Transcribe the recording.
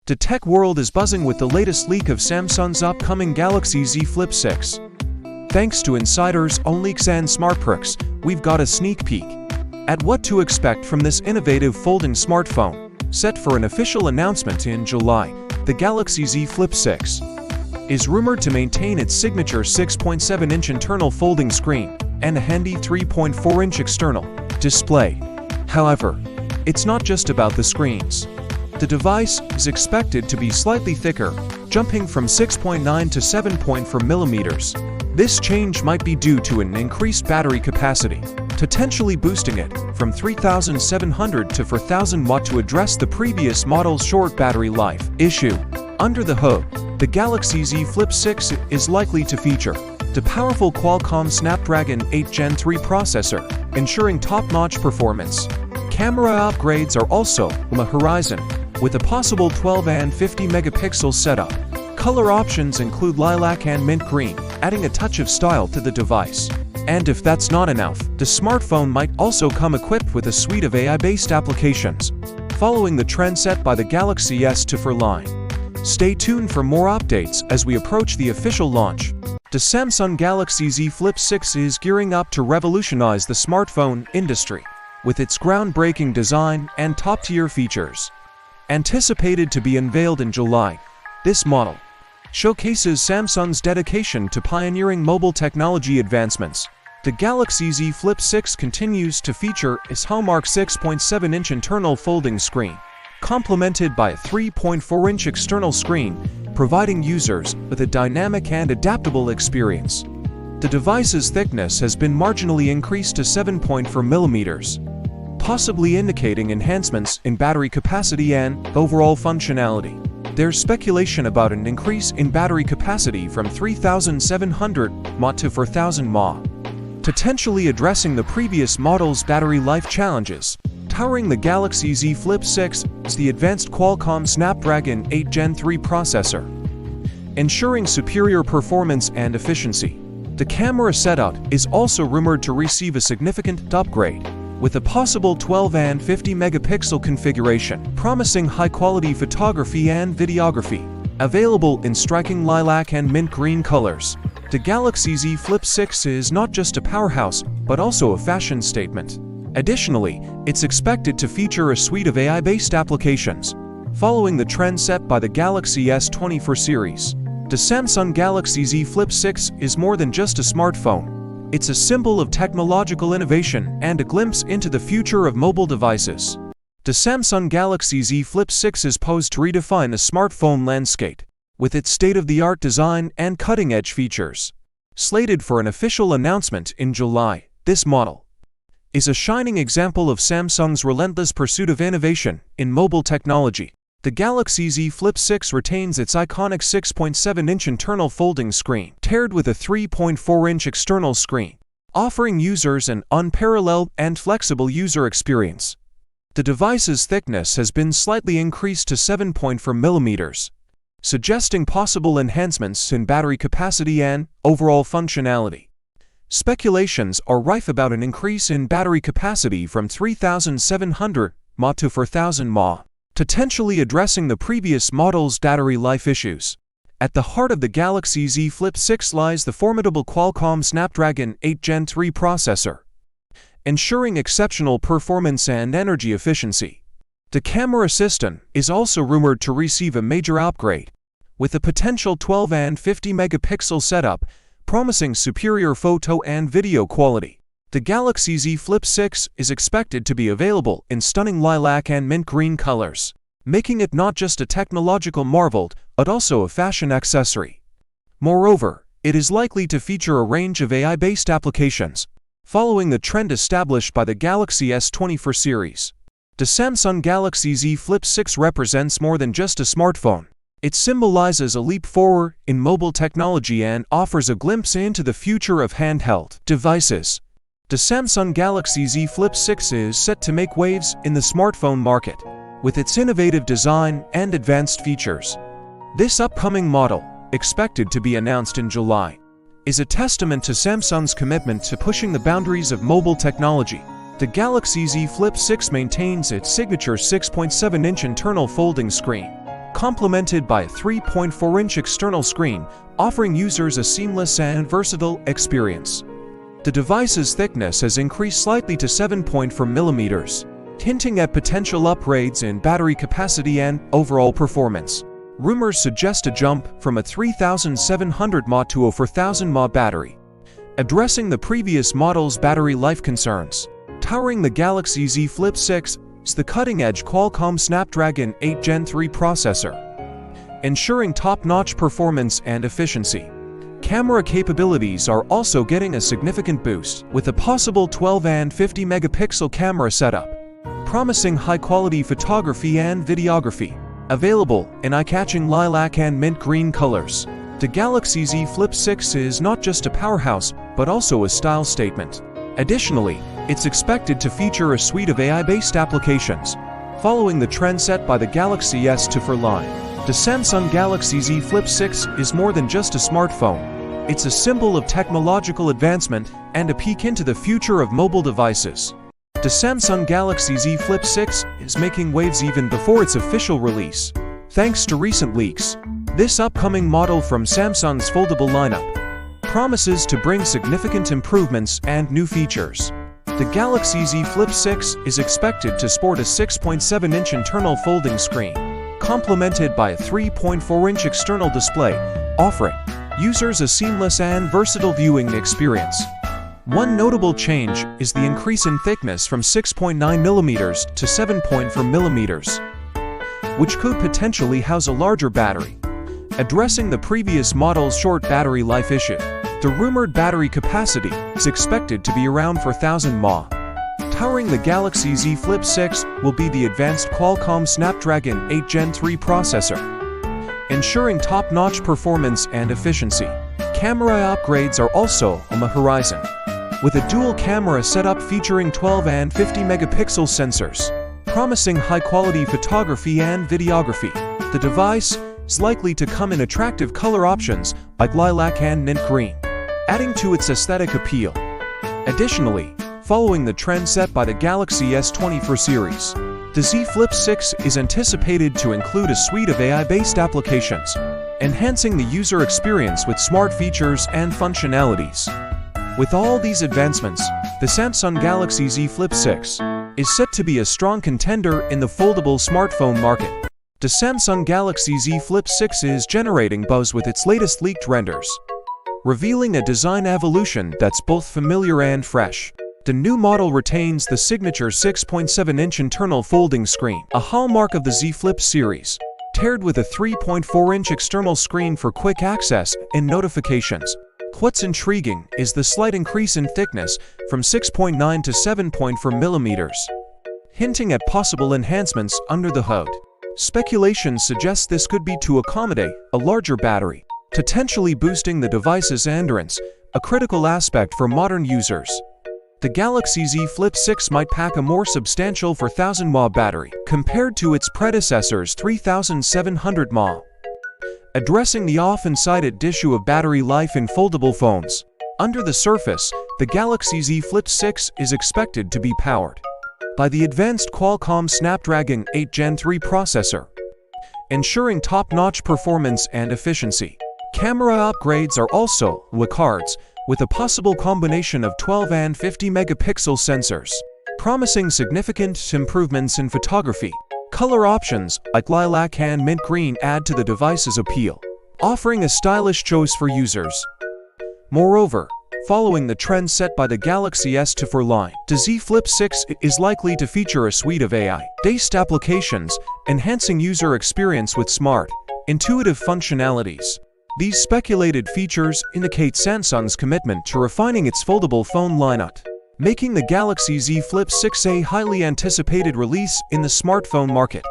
The tech world is buzzing with the latest leak of Samsung's upcoming Galaxy Z Flip 6. Thanks to insiders, OnLeaks and SmartPerks, we've got a sneak peek at what to expect from this innovative folding smartphone. Set for an official announcement in July, the Galaxy Z Flip 6 is rumored to maintain its signature 6.7-inch internal folding screen and a handy 3.4-inch external display. However, it's not just about the screens. The device is expected to be slightly thicker, jumping from 6.9 to 7.4 millimeters. This change might be due to an increased battery capacity, potentially boosting it from 3,700 to 4,000 watt to address the previous model's short battery life issue. Under the hood, the Galaxy Z Flip 6 is likely to feature the powerful Qualcomm Snapdragon 8 Gen 3 processor, ensuring top-notch performance. Camera upgrades are also on the horizon, with a possible 12 and 50 megapixel setup. Color options include lilac and mint green, adding a touch of style to the device. And if that's not enough, the smartphone might also come equipped with a suite of AI-based applications, following the trend set by the Galaxy S24 line. Stay tuned for more updates as we approach the official launch. The Samsung Galaxy Z Flip 6 is gearing up to revolutionize the smartphone industry with its groundbreaking design and top-tier features. Anticipated to be unveiled in July, this model showcases Samsung's dedication to pioneering mobile technology advancements. The Galaxy Z Flip 6 continues to feature its hallmark 6.7-inch internal folding screen, complemented by a 3.4-inch external screen, providing users with a dynamic and adaptable experience. The device's thickness has been marginally increased to 7.4 millimeters, possibly indicating enhancements in battery capacity and overall functionality. There's speculation about an increase in battery capacity from 3,700 mAh to 4,000 mAh, potentially addressing the previous model's battery life challenges. Powering the Galaxy Z Flip 6 is the advanced Qualcomm Snapdragon 8 Gen 3 processor, ensuring superior performance and efficiency. The camera setup is also rumored to receive a significant upgrade, with a possible 12 and 50 megapixel configuration, promising high-quality photography and videography. Available in striking lilac and mint green colors, the Galaxy Z Flip 6 is not just a powerhouse, but also a fashion statement. Additionally, it's expected to feature a suite of AI-based applications, following the trend set by the Galaxy S24 series. The Samsung Galaxy Z Flip 6 is more than just a smartphone. It's a symbol of technological innovation and a glimpse into the future of mobile devices. The Samsung Galaxy Z Flip 6 is posed to redefine the smartphone landscape, with its state-of-the-art design and cutting-edge features. Slated for an official announcement in July, this model is a shining example of Samsung's relentless pursuit of innovation in mobile technology. The Galaxy Z Flip 6 retains its iconic 6.7-inch internal folding screen, paired with a 3.4-inch external screen, offering users an unparalleled and flexible user experience. The device's thickness has been slightly increased to 7.4 millimeters, suggesting possible enhancements in battery capacity and overall functionality. Speculations are rife about an increase in battery capacity from 3,700 mAh to 4,000 mAh, potentially addressing the previous model's battery life issues. At the heart of the Galaxy Z Flip 6 lies the formidable Qualcomm Snapdragon 8 Gen 3 processor, ensuring exceptional performance and energy efficiency. The camera system is also rumored to receive a major upgrade, with a potential 12 and 50 megapixel setup, promising superior photo and video quality. The Galaxy Z Flip 6 is expected to be available in stunning lilac and mint green colors, making it not just a technological marvel, but also a fashion accessory. Moreover, it is likely to feature a range of AI-based applications, following the trend established by the Galaxy S24 series. The Samsung Galaxy Z Flip 6 represents more than just a smartphone. It symbolizes a leap forward in mobile technology and offers a glimpse into the future of handheld devices. The Samsung Galaxy Z Flip 6 is set to make waves in the smartphone market, with its innovative design and advanced features. This upcoming model, expected to be announced in July, is a testament to Samsung's commitment to pushing the boundaries of mobile technology. The Galaxy Z Flip 6 maintains its signature 6.7-inch internal folding screen, complemented by a 3.4-inch external screen, offering users a seamless and versatile experience. The device's thickness has increased slightly to 7.4 millimeters, hinting at potential upgrades in battery capacity and overall performance. Rumors suggest a jump from a 3,700 mAh to a 4,000 mAh battery, addressing the previous model's battery life concerns. Powering the Galaxy Z Flip 6 is the cutting-edge Qualcomm Snapdragon 8 Gen 3 processor, ensuring top-notch performance and efficiency. Camera capabilities are also getting a significant boost, with a possible 12 and 50 megapixel camera setup, promising high-quality photography and videography. Available in eye-catching lilac and mint green colors, the Galaxy Z Flip 6 is not just a powerhouse, but also a style statement. Additionally, it's expected to feature a suite of AI-based applications, following the trend set by the Galaxy S24 line. The Samsung Galaxy Z Flip 6 is more than just a smartphone. It's a symbol of technological advancement and a peek into the future of mobile devices. The Samsung Galaxy Z Flip 6 is making waves even before its official release. Thanks to recent leaks, this upcoming model from Samsung's foldable lineup promises to bring significant improvements and new features. The Galaxy Z Flip 6 is expected to sport a 6.7-inch internal folding screen, complemented by a 3.4-inch external display, offering users a seamless and versatile viewing experience. One notable change is the increase in thickness from 6.9 millimeters to 7.4 millimeters, which could potentially house a larger battery, addressing the previous model's short battery life issue. The rumored battery capacity is expected to be around 4,000 mAh. Powering the Galaxy Z Flip 6 will be the advanced Qualcomm Snapdragon 8 Gen 3 processor, ensuring top-notch performance and efficiency. Camera upgrades are also on the horizon, with a dual camera setup featuring 12 and 50 megapixel sensors, promising high-quality photography and videography. The device is likely to come in attractive color options like lilac and mint green, adding to its aesthetic appeal. Additionally, following the trend set by the Galaxy S24 series, the Z Flip 6 is anticipated to include a suite of AI-based applications, enhancing the user experience with smart features and functionalities. With all these advancements, the Samsung Galaxy Z Flip 6 is set to be a strong contender in the foldable smartphone market. The Samsung Galaxy Z Flip 6 is generating buzz with its latest leaked renders, revealing a design evolution that's both familiar and fresh. The new model retains the signature 6.7-inch internal folding screen, a hallmark of the Z Flip series, paired with a 3.4-inch external screen for quick access and notifications. What's intriguing is the slight increase in thickness from 6.9 to 7.4 millimeters, hinting at possible enhancements under the hood. Speculation suggests this could be to accommodate a larger battery, potentially boosting the device's endurance, a critical aspect for modern users. The Galaxy Z Flip 6 might pack a more substantial 4,000 mAh battery compared to its predecessor's 3,700 mAh, addressing the often-cited issue of battery life in foldable phones. Under the surface, the Galaxy Z Flip 6 is expected to be powered by the advanced Qualcomm Snapdragon 8 Gen 3 processor, ensuring top-notch performance and efficiency. Camera upgrades are also on the cards, with a possible combination of 12 and 50 megapixel sensors, promising significant improvements in photography. Color options like lilac and mint green add to the device's appeal, offering a stylish choice for users. Moreover, following the trend set by the Galaxy S24 line, the Z Flip 6 is likely to feature a suite of AI-based applications, enhancing user experience with smart, intuitive functionalities. These speculated features indicate Samsung's commitment to refining its foldable phone lineup, making the Galaxy Z Flip 6 a highly anticipated release in the smartphone market.